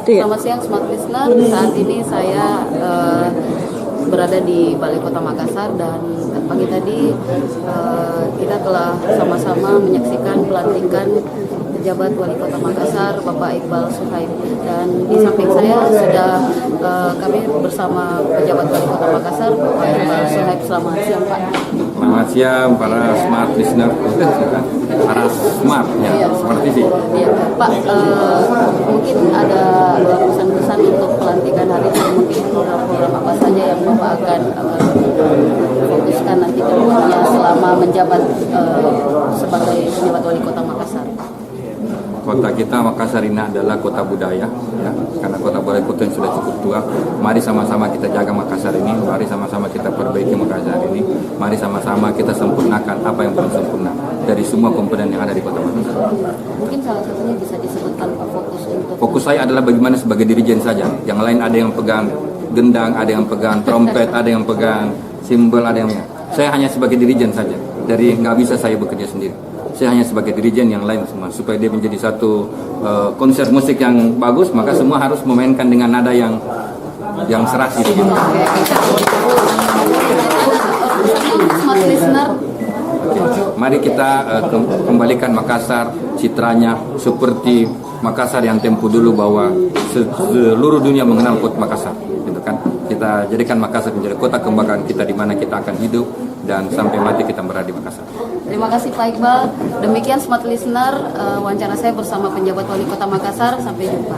Selamat siang Smart Listener. Saat ini saya berada di Balai Kota Makassar dan pagi tadi kita telah sama-sama menyaksikan pelantikan pejabat Wali Kota Makassar Bapak Iqbal Suhaib, dan di samping saya sudah kami bersama pejabat Wali Kota Makassar Bapak Iqbal Suhaib. Selamat siang Pak. Selamat siang para Smart Listener, para Smart ya, Iya. seperti sih. Iya Pak, mungkin ada pesan-pesan untuk pelantikan hari ini, mungkin program-program apa saja yang Bapak akan fokuskan nanti ke depannya selama menjabat sebagai pejabat Wali Kota Makassar. Kota kita Makassar ini adalah kota budaya, ya, karena kota budaya kota yang sudah cukup tua. Mari sama-sama kita jaga Makassar ini, mari sama-sama kita perbaiki Makassar ini, mari sama-sama kita sempurnakan apa yang belum sempurna dari semua komponen yang ada di kota Makassar. Mungkin salah satunya bisa disebutkan Pak Fokus saya adalah bagaimana sebagai dirijen saja. Yang lain ada yang pegang gendang, ada yang pegang trompet, ada yang pegang simbol, ada yang... Saya hanya sebagai dirijen saja. Dari nggak bisa saya bekerja sendiri. Saya hanya sebagai dirijen, yang lain semua. Supaya dia menjadi satu konser musik yang bagus, maka semua harus memainkan dengan nada yang serasi. Smart Listener. Mari kita kembalikan Makassar citranya seperti Makassar yang tempo dulu, bahwa seluruh dunia mengenal kota Makassar, gitu kan? Kita jadikan Makassar menjadi kota kebanggaan kita, di mana kita akan hidup dan sampai mati kita berada di Makassar. Terima kasih Pak Iqbal. Demikian Smart Listener, wawancara saya bersama penjabat Wali Kota Makassar. Sampai jumpa.